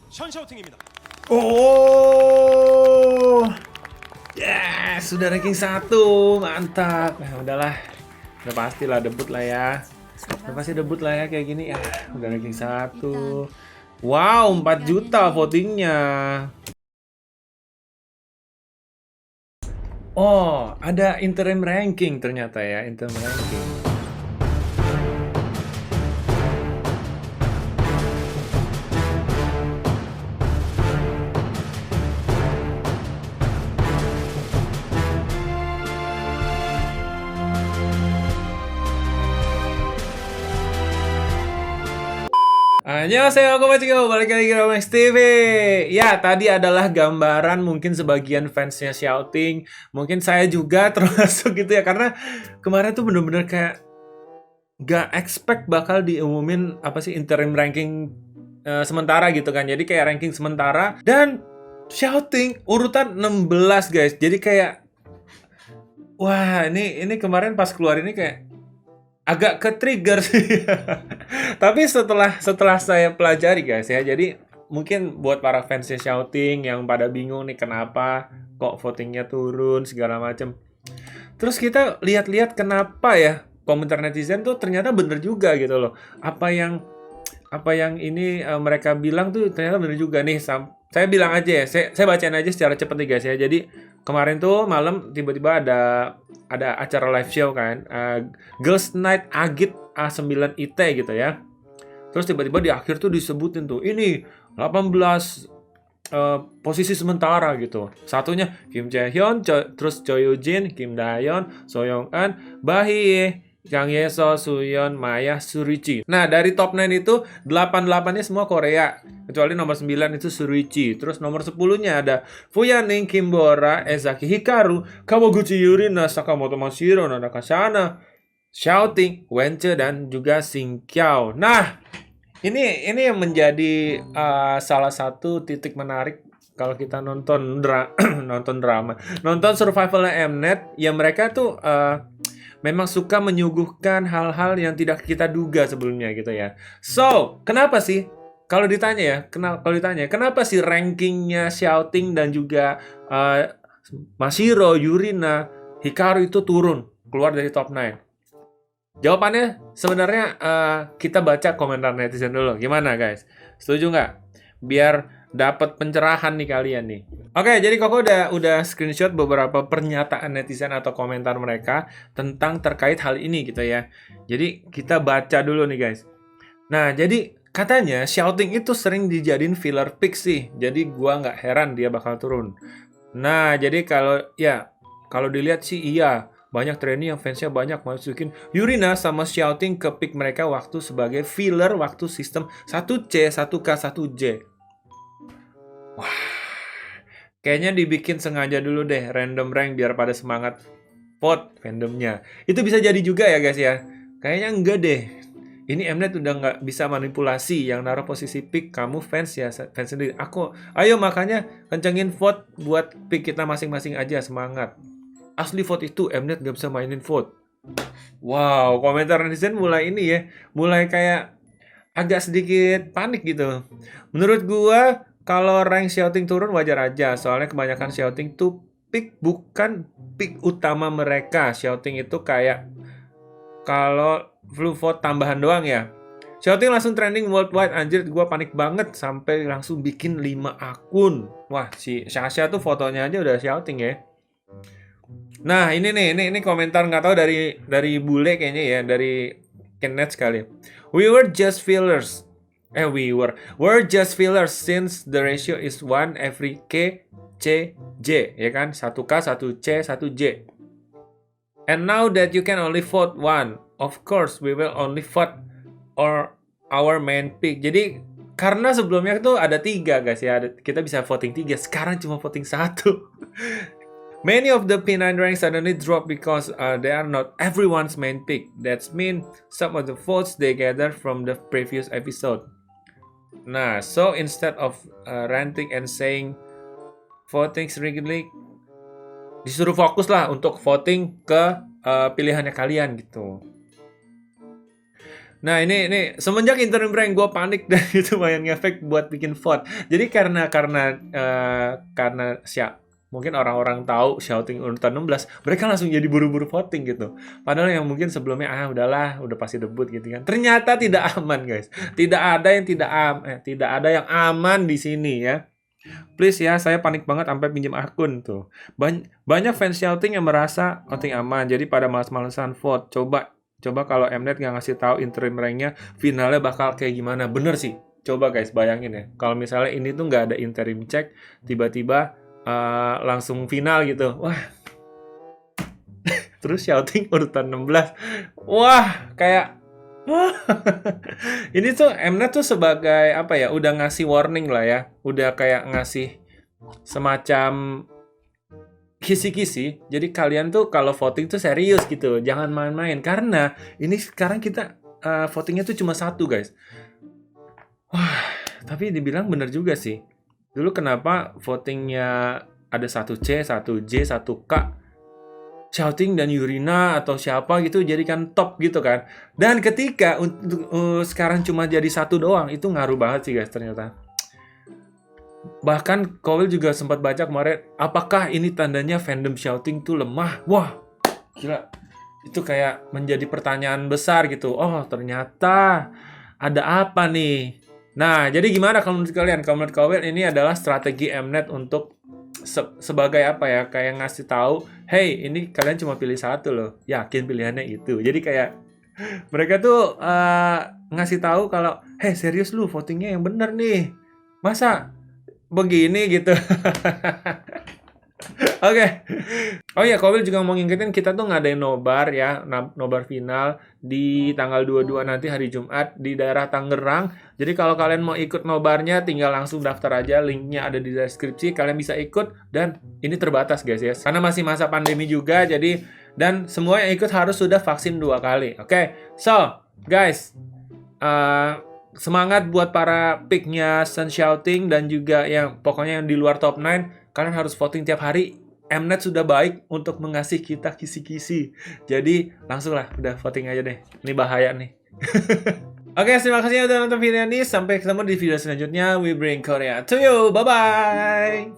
션샤우팅입니다. Oh, ya sudah ranking 1, mantap. Nah, udahlah, udah pastilah debut lah ya. Udah pasti debut lah ya kayak gini ya. Udah ranking 1. Wow, 4 juta votingnya. Oh, ada interim ranking ternyata ya, interim ranking. Annyeonghaseyo, konnichiwa, balik lagi ke Romex TV. Ya, tadi adalah gambaran mungkin sebagian fansnya Shouting. Mungkin saya juga termasuk gitu ya, karena kemarin tuh bener-bener kayak gak expect bakal diumumin apa sih interim ranking sementara gitu kan. Jadi kayak ranking sementara dan Shouting urutan 16 guys. Jadi kayak wah, ini kemarin pas keluar ini kayak agak ke-trigger sih. Tapi setelah saya pelajari guys ya, jadi mungkin buat para fansnya Shouting yang pada bingung nih kenapa kok votingnya turun segala macam. Terus kita lihat-lihat kenapa ya komentar netizen tuh ternyata bener juga gitu loh. Apa yang ini mereka bilang tuh ternyata bener juga nih. Saya bilang aja ya, saya bacain aja secara cepet nih guys ya. Jadi kemarin tuh malam tiba-tiba ada acara live show kan, Girls Night Agit A9 IT gitu ya. Terus tiba-tiba di akhir tuh disebutin tuh ini 18 posisi sementara gitu. Satunya Kim Jae-hyun, terus Choi Yoo-jin, Kim Da-yeon, So Young-an, Bahiye, Kang Yeso, Suyeon, Maya, Surichi. Nah, dari top 9 itu 8-8-nya semua Korea. Kecuali nomor 9 itu Surichi. Terus nomor 10-nya ada Fuyaning, Kim Bora, Ezaki Hikaru, Kawaguchi Yurina, Sakamoto Mashiro, Nanaka Shana, Shouting, Wence, dan juga Sing Kyao. Nah, ini yang menjadi salah satu titik menarik kalau kita nonton nonton drama, nonton survivalnya Mnet, ya mereka tuh memang suka menyuguhkan hal-hal yang tidak kita duga sebelumnya gitu ya. So, kenapa sih? Kalau ditanya kenapa sih rankingnya Shouting dan juga Mashiro, Yurina, Hikaru itu turun keluar dari top 9? Jawabannya sebenarnya kita baca komentar netizen dulu. Gimana guys? Setuju nggak? Biar dapat pencerahan nih kalian nih. Oke, jadi Koko udah screenshot beberapa pernyataan netizen atau komentar mereka tentang terkait hal ini gitu ya. Jadi kita baca dulu nih guys. Nah, jadi katanya Shouting itu sering dijadiin filler pick sih. Jadi gua nggak heran dia bakal turun. Nah, jadi kalau dilihat sih iya. Banyak trainee yang fansnya banyak masukin Yurina sama Shouting ke pick mereka waktu sebagai filler waktu sistem 1C, 1K, 1J. Wah, kayaknya dibikin sengaja dulu deh random rank biar pada semangat vote fandomnya. Itu bisa jadi juga ya guys ya. Kayaknya enggak deh. Ini Mnet udah nggak bisa manipulasi yang naruh posisi pick kamu fans ya fans sendiri. Ayo makanya kencengin vote buat pick kita masing-masing aja semangat. Asli vote itu Mnet gak bisa mainin vote. Wow, komentar netizen mulai ini ya, mulai kayak agak sedikit panik gitu. Menurut gua kalau rank Shouting turun wajar aja, soalnya kebanyakan Shouting tuh pick bukan pick utama mereka. Shouting itu kayak kalau flu vote tambahan doang ya. Shouting langsung trending worldwide, anjir gua panik banget sampai langsung bikin 5 akun. Wah, si Sasha tuh fotonya aja udah Shouting ya. Nah, ini komentar nggak tahu dari bule kayaknya ya, dari Kenneth sekali. We're just fillers since the ratio is 1 every K, C, J, ya kan? 1K, 1C, 1J. And now that you can only vote one, of course we will only vote our main pick. Jadi karena sebelumnya itu ada 3 guys ya, kita bisa voting 3, sekarang cuma voting 1. Many of the P9 ranks suddenly drop because they are not everyone's main pick. That means some of the votes they gather from the previous episode. Nah, so instead of ranting and saying voting regularly, disuruh fokus lah untuk voting ke pilihannya kalian gitu. Nah ini semenjak interim rank gue panik dan itu lumayan ngefek buat bikin vote. Jadi karena mungkin orang-orang tahu shouting urutan 16, mereka langsung jadi buru-buru voting gitu. Padahal yang mungkin sebelumnya udahlah, udah pasti debut gitu kan. Ternyata tidak aman guys. Tidak ada yang aman di sini ya. Please ya, saya panik banget sampai pinjam akun tuh. Banyak fans shouting yang merasa voting aman, jadi pada malas-malesan vote. Coba kalau Mnet nggak ngasih tahu interim ranknya, finalnya bakal kayak gimana? Bener sih. Coba guys, bayangin ya. Kalau misalnya ini tuh nggak ada interim check, tiba-tiba langsung final gitu. Wah, terus shouting urutan 16. Wah, kayak ini tuh Mnet tuh sebagai apa ya? Udah ngasih warning lah ya. Udah kayak ngasih semacam kisi-kisi. Jadi kalian tuh kalau voting tuh serius gitu. Jangan main-main karena ini sekarang kita votingnya tuh cuma satu, guys. Wah, tapi dibilang bener juga sih. Dulu kenapa votingnya ada 1C, 1J, 1K, Shouting dan Yurina atau siapa gitu jadikan top gitu kan. Dan ketika untuk sekarang cuma jadi satu doang, itu ngaruh banget sih guys ternyata. Bahkan Kowil juga sempat baca kemarin, apakah ini tandanya fandom Shouting tuh lemah? Wah, gila. Itu kayak menjadi pertanyaan besar gitu. Oh, ternyata ada apa nih? Nah, jadi gimana kalau menurut kalian? Kalau menurut Kowil ini adalah strategi Mnet untuk sebagai apa ya, kayak ngasih tahu, hey ini kalian cuma pilih satu loh, yakin pilihannya itu. Jadi kayak mereka tuh ngasih tahu kalau, hey serius lu votingnya yang bener nih, masa begini gitu. Oke. Oh iya, Kowil juga mau ngingetin kita tuh ngadain nobar ya, nobar final di tanggal 22 nanti hari Jumat di daerah Tangerang. Jadi kalau kalian mau ikut nobarnya tinggal langsung daftar aja, linknya ada di deskripsi, kalian bisa ikut dan ini terbatas guys ya. Karena masih masa pandemi juga, jadi dan semua yang ikut harus sudah vaksin 2 kali. Oke. So, guys, semangat buat para picknya Sun Shouting dan juga yang pokoknya yang di luar top 9, kalian harus voting tiap hari. Mnet sudah baik untuk mengasih kita kisi-kisi. Jadi langsung lah, udah voting aja deh. Ini bahaya nih. Oke, terima kasih udah nonton video ini. Sampai ketemu di video selanjutnya. We bring Korea to you. Bye-bye.